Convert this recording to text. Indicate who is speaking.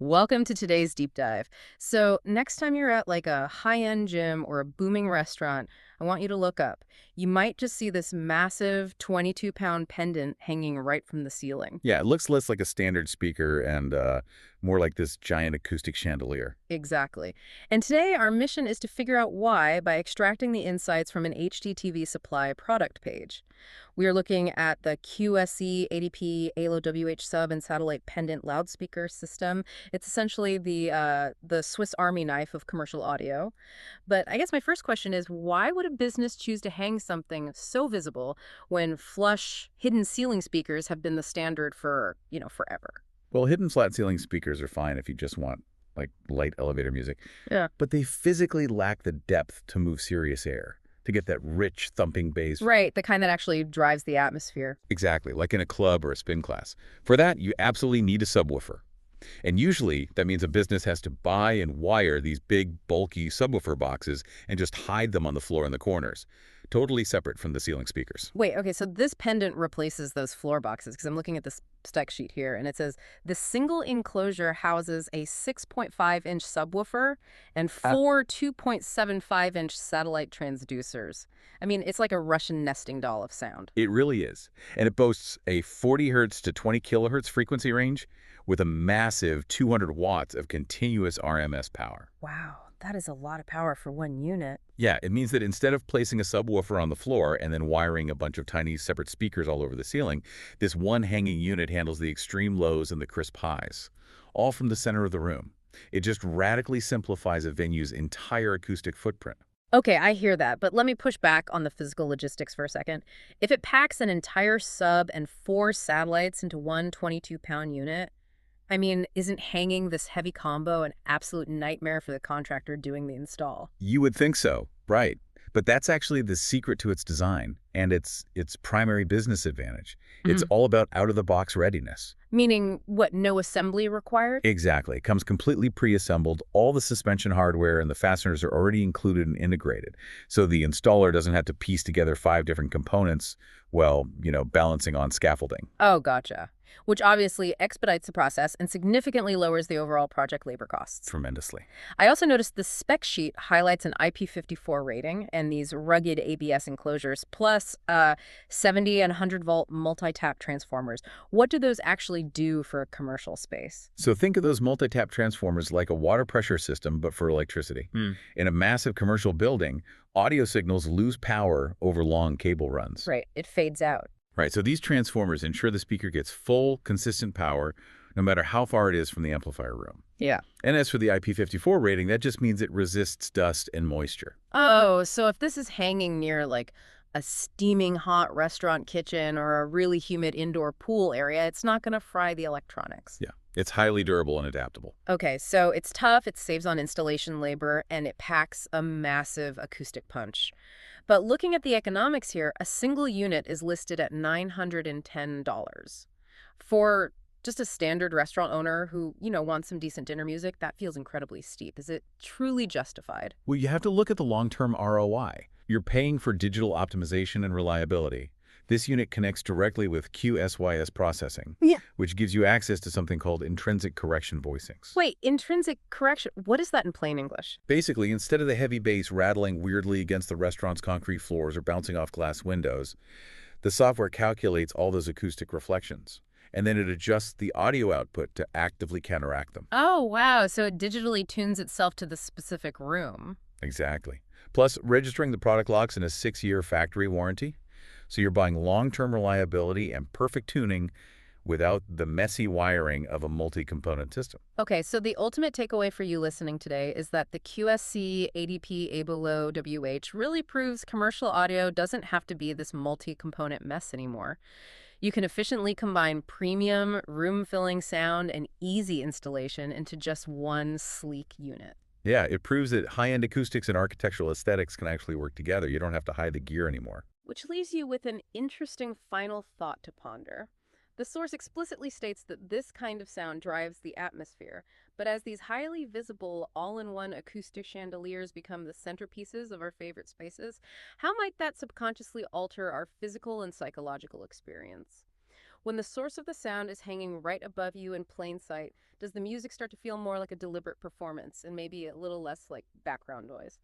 Speaker 1: Welcome to today's deep dive. So, next time you're at like a high-end gym or a booming restaurant, I want you to look up. You might just see this massive 22-pound pendant hanging right from the ceiling.
Speaker 2: Yeah, it looks less like a standard speaker and more like this giant acoustic chandelier.
Speaker 1: Exactly. And today, our mission is to figure out why by extracting the insights from an HDTVSupply product page. We are looking at the QSC AD-P-HALO-WH sub and satellite pendant loudspeaker system. It's essentially the Swiss Army knife of commercial audio. But I guess my first question is, why would a business choose to hang something so visible when flush, hidden ceiling speakers have been the standard for, forever?
Speaker 2: Well, hidden flat ceiling speakers are fine if you just want like light elevator music,
Speaker 1: Yeah.
Speaker 2: but they physically lack the depth to move serious air, to get that rich thumping bass.
Speaker 1: Right, the kind that actually drives the atmosphere.
Speaker 2: Exactly, like in a club or a spin class. For that, you absolutely need a subwoofer. And usually, that means a business has to buy and wire these big, bulky subwoofer boxes and just hide them on the floor in the corners, totally separate from the ceiling speakers.
Speaker 1: Wait, okay, so this pendant replaces those floor boxes because I'm looking at this spec sheet here and it says the single enclosure houses a 6.5-inch subwoofer and four 2.75-inch satellite transducers. I mean, it's like a Russian nesting doll of sound.
Speaker 2: It really is. And it boasts a 40 hertz to 20 kilohertz frequency range with a massive 200 watts of continuous RMS power.
Speaker 1: Wow, that is a lot of power for one unit.
Speaker 2: Yeah, it means that instead of placing a subwoofer on the floor and then wiring a bunch of tiny separate speakers all over the ceiling, this one hanging unit handles the extreme lows and the crisp highs, all from the center of the room. It just radically simplifies a venue's entire acoustic footprint.
Speaker 1: Okay, I hear that, but let me push back on the physical logistics for a second. If it packs an entire sub and four satellites into one 22-pound unit, I mean, isn't hanging this heavy combo an absolute nightmare for the contractor doing the install?
Speaker 2: You would think so, right? But that's actually the secret to its design and its primary business advantage. It's
Speaker 1: Mhm.
Speaker 2: all about out-of-the-box readiness.
Speaker 1: Meaning, what, no assembly required?
Speaker 2: Exactly. It comes completely pre-assembled. All the suspension hardware and the fasteners are already included and integrated. So the installer doesn't have to piece together 5 different components while, balancing on scaffolding.
Speaker 1: Oh, gotcha. Which obviously expedites the process and significantly lowers the overall project labor costs.
Speaker 2: Tremendously.
Speaker 1: I also noticed the spec sheet highlights an IP54 rating and these rugged ABS enclosures, plus 70 and 100-volt multi-tap transformers. What do those actually do for a commercial space?
Speaker 2: So think of those multi-tap transformers like a water pressure system, but for electricity. In a massive commercial building, audio signals lose power over long cable runs.
Speaker 1: Right, it fades out.
Speaker 2: Right, so these transformers ensure the speaker gets full, consistent power no matter how far it is from the amplifier room.
Speaker 1: Yeah.
Speaker 2: And as for the IP54 rating, that just means it resists dust and moisture.
Speaker 1: Oh, so if this is hanging near like a steaming hot restaurant kitchen or a really humid indoor pool area, it's not going to fry the electronics.
Speaker 2: Yeah, it's highly durable and adaptable.
Speaker 1: Okay, so it's tough, it saves on installation labor, and it packs a massive acoustic punch. But looking at the economics here, a single unit is listed at $910. For just a standard restaurant owner who, wants some decent dinner music, that feels incredibly steep. Is it truly justified?
Speaker 2: Well, you have to look at the long-term ROI. You're paying for digital optimization and reliability. This unit connects directly with QSYS processing,
Speaker 1: Yeah.
Speaker 2: which gives you access to something called intrinsic correction voicings.
Speaker 1: Wait, intrinsic correction, what is that in plain English?
Speaker 2: Basically, instead of the heavy bass rattling weirdly against the restaurant's concrete floors or bouncing off glass windows, the software calculates all those acoustic reflections, and then it adjusts the audio output to actively counteract them.
Speaker 1: Oh, wow. So it digitally tunes itself to the specific room.
Speaker 2: Exactly. Plus, registering the product locks in a 6-year factory warranty. So you're buying long-term reliability and perfect tuning without the messy wiring of a multi-component system.
Speaker 1: Okay, so the ultimate takeaway for you listening today is that the QSC AD-P-HALO-WH really proves commercial audio doesn't have to be this multi-component mess anymore. You can efficiently combine premium, room-filling sound and easy installation into just one sleek unit.
Speaker 2: Yeah, it proves that high-end acoustics and architectural aesthetics can actually work together. You don't have to hide the gear anymore.
Speaker 1: Which leaves you with an interesting final thought to ponder. The source explicitly states that this kind of sound drives the atmosphere, but as these highly visible, all-in-one acoustic chandeliers become the centerpieces of our favorite spaces, how might that subconsciously alter our physical and psychological experience? When the source of the sound is hanging right above you in plain sight, does the music start to feel more like a deliberate performance and maybe a little less like background noise?